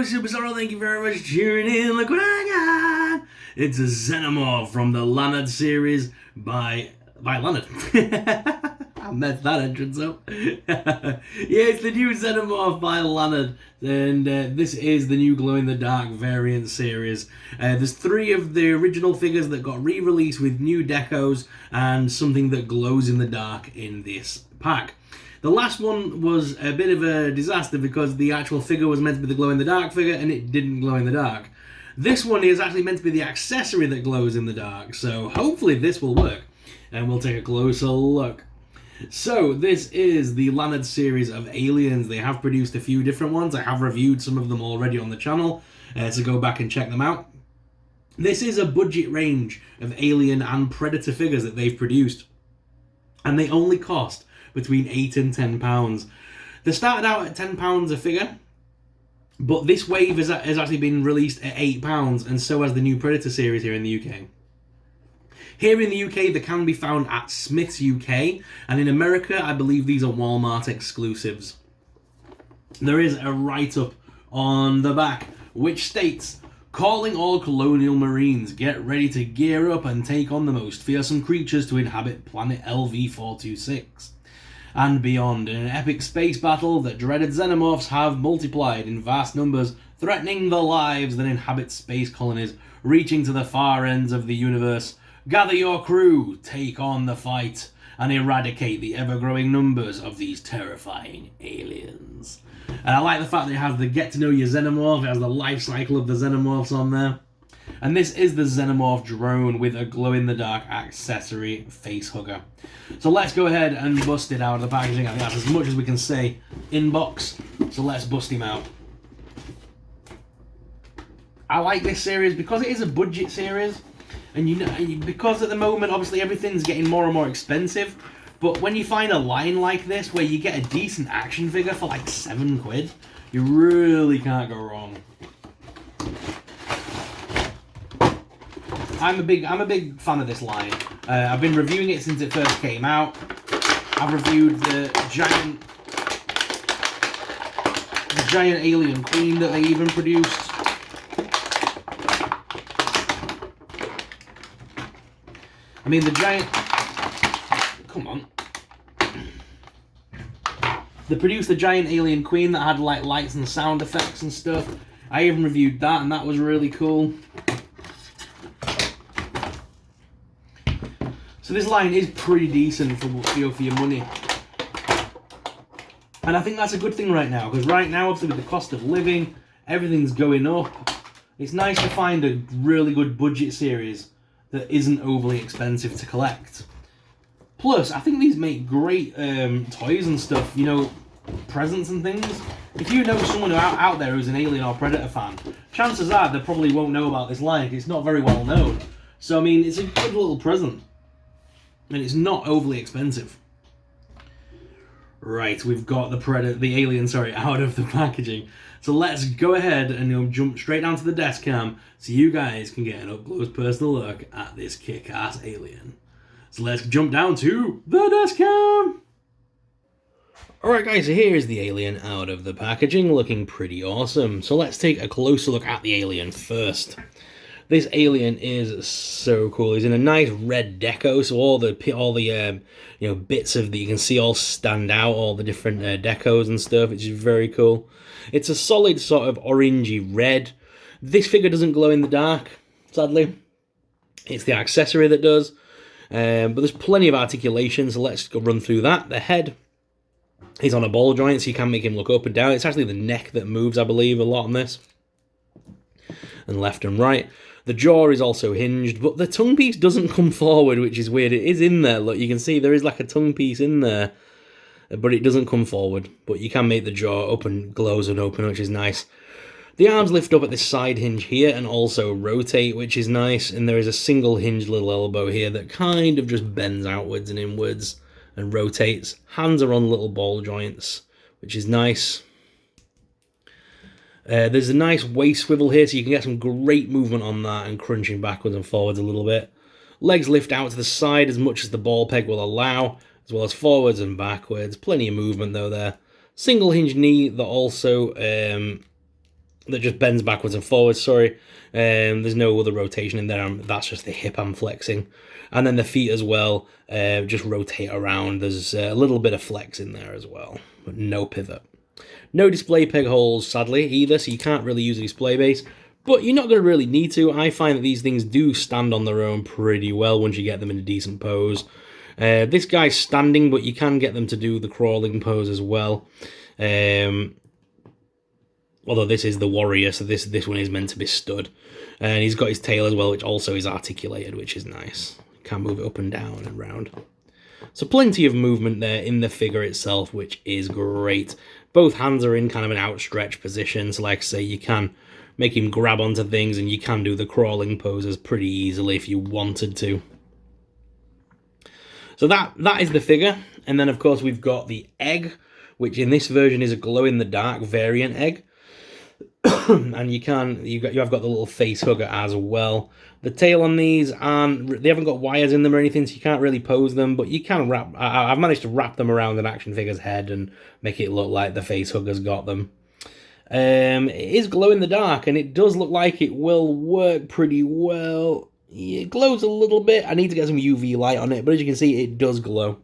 Hello, Superstar. Thank you very much for tuning in. Look what I got. It's a Xenomorph from the Lanard series by Lanard. I messed that entrance up. Yeah, it's the new Xenomorph by Lanard, and this is the new glow-in-the-dark variant series. There's 3 of the original figures that got re-released with new decos and something that glows in the dark in this pack. The last one was a bit of a disaster because the actual figure was meant to be the glow-in-the-dark figure and it didn't glow in the dark. This one is actually meant to be the accessory that glows in the dark, so hopefully this will work. And we'll take a closer look. So this is the Lanard series of aliens. They have produced a few different ones. I have reviewed some of them already on the channel, so go back and check them out. This is a budget range of alien and predator figures that they've produced, and they only cost between £8 and £10. They started out at £10 a figure, but this wave has actually been released at £8, and so has the new Predator series here in the UK. Here in the UK, they can be found at Smith's UK, and in America, I believe these are Walmart exclusives. There is a write-up on the back, which states, "Calling all colonial marines, get ready to gear up and take on the most fearsome creatures to inhabit planet LV-426. And beyond, in an epic space battle, the dreaded xenomorphs have multiplied in vast numbers, threatening the lives that inhabit space colonies, reaching to the far ends of the universe. Gather your crew, take on the fight, and eradicate the ever-growing numbers of these terrifying aliens." And I like the fact that it has the get to know your xenomorph, it has the life cycle of the xenomorphs on there. And this is the Xenomorph drone with a glow-in-the-dark accessory face hugger. So let's go ahead and bust it out of the packaging. I think that's as much as we can say in box. So let's bust him out. I like this series because it is a budget series. And you know, because at the moment, obviously, everything's getting more and more expensive. But when you find a line like this, where you get a decent action figure for like £7, you really can't go wrong. I'm a big fan of this line. I've been reviewing it since it first came out. I've reviewed the giant alien queen that they even produced. I mean, the giant... Come on. They produced the giant alien queen that had like lights and sound effects and stuff. I even reviewed that, and that was really cool. So this line is pretty decent for your money. And I think that's a good thing right now, because right now, obviously, with the cost of living, everything's going up. It's nice to find a really good budget series that isn't overly expensive to collect. Plus, I think these make great toys and stuff, you know, presents and things. If you know someone out there who's an Alien or Predator fan, chances are they probably won't know about this line, because it's not very well known. So, I mean, it's a good little present. And it's not overly expensive. Right, we've got the alien, out of the packaging. So let's go ahead and jump straight down to the desk cam so you guys can get an up-close personal look at this kick-ass alien. So let's jump down to the desk cam! Alright guys, so here is the alien out of the packaging, looking pretty awesome. So let's take a closer look at the alien first. This alien is so cool. He's in a nice red deco, so all the bits of that you can see all stand out, all the different decos and stuff, which is very cool. It's a solid sort of orangey red. This figure doesn't glow in the dark, sadly. It's the accessory that does, but there's plenty of articulation, so let's go run through that. The head is on a ball joint, so you can make him look up and down. It's actually the neck that moves, I believe, a lot on this, and left and right. The jaw is also hinged, but the tongue piece doesn't come forward, which is weird. It is in there, look, you can see there is like a tongue piece in there, but it doesn't come forward. But you can make the jaw open, glows and open, which is nice. The arms lift up at this side hinge here and also rotate, which is nice. And there is a single hinged little elbow here that kind of just bends outwards and inwards and rotates. Hands are on little ball joints, which is nice. There's a nice waist swivel here, so you can get some great movement on that and crunching backwards and forwards a little bit. Legs lift out to the side as much as the ball peg will allow, as well as forwards and backwards. Plenty of movement though there. Single hinge knee that also that just bends backwards and forwards, sorry. There's no other rotation in there, that's just the hip I'm flexing. And then the feet as well, just rotate around. There's a little bit of flex in there as well, but no pivot. No display peg holes, sadly, either, so you can't really use a display base. But you're not going to really need to. I find that these things do stand on their own pretty well once you get them in a decent pose. This guy's standing, but you can get them to do the crawling pose as well. Although this is the warrior, so this one is meant to be stood. And he's got his tail as well, which also is articulated, which is nice. Can move it up and down and round. So plenty of movement there in the figure itself, which is great. Both hands are in kind of an outstretched position, so like I say, you can make him grab onto things, and you can do the crawling poses pretty easily if you wanted to. So that is the figure, and then of course we've got the egg, which in this version is a glow-in-the-dark variant egg. And you have got the little face hugger as well. The tail on these they haven't got wires in them or anything, so you can't really pose them, but you can wrap. I've managed to wrap them around an action figure's head and make it look like the face hugger's got them. It is glow in the dark, and it does look like it will work pretty well. It glows a little bit. I need to get some UV light on it, but as you can see, it does glow.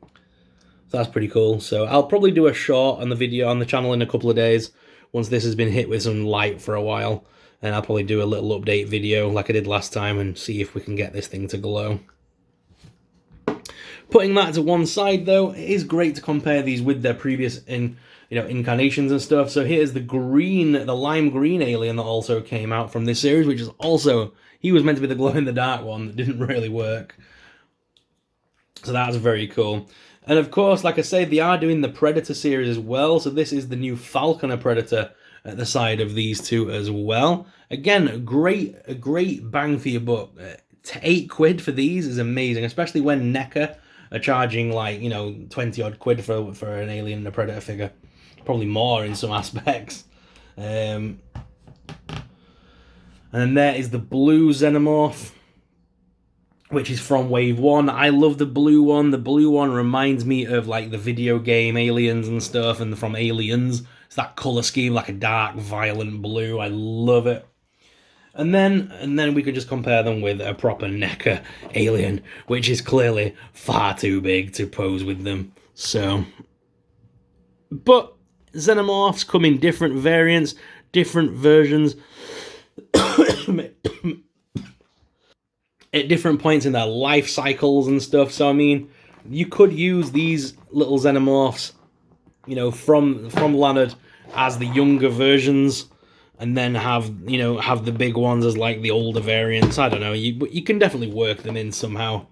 So that's pretty cool. So I'll probably do a short on the video on the channel in a couple of days once this has been hit with some light for a while, and I'll probably do a little update video like I did last time and see if we can get this thing to glow. Putting that to one side though, it is great to compare these with their previous incarnations and stuff. So here's the lime green alien that also came out from this series, which is also, he was meant to be the glow in the dark one that didn't really work. So that's very cool. And of course, like I say, they are doing the Predator series as well. So this is the new Falconer Predator at the side of these two as well. Again, a great bang for your buck. £8 for these is amazing, especially when NECA are charging like, 20 odd quid for an Alien and a Predator figure. Probably more in some aspects. And then there is the blue Xenomorph, which is from Wave 1. I love the blue one. The blue one reminds me of like the video game Aliens and stuff, and from Aliens. It's that colour scheme, like a dark, violent blue. I love it. And then we could just compare them with a proper NECA Alien, which is clearly far too big to pose with them. So, but Xenomorphs come in different variants, different versions. At different points in their life cycles and stuff. So I mean, you could use these little Xenomorphs, from Lanard as the younger versions, and then have the big ones as like the older variants. I don't know. You can definitely work them in somehow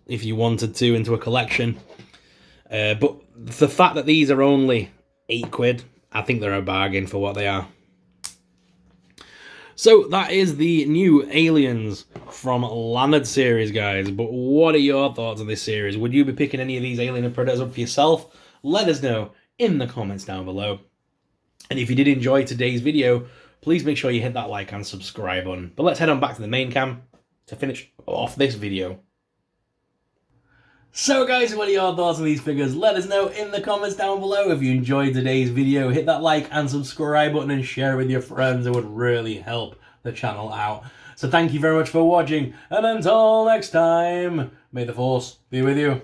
if you wanted to into a collection. But the fact that these are only £8, I think they're a bargain for what they are. So that is the new Aliens from Lanard series, guys. But what are your thoughts on this series? Would you be picking any of these Alien and Predators up for yourself? Let us know in the comments down below. And if you did enjoy today's video, please make sure you hit that like and subscribe button. But let's head on back to the main cam to finish off this video. So guys, what are your thoughts on these figures? Let us know in the comments down below. If you enjoyed today's video, hit that like and subscribe button and share it with your friends. It would really help the channel out. So thank you very much for watching, and until next time, may the Force be with you.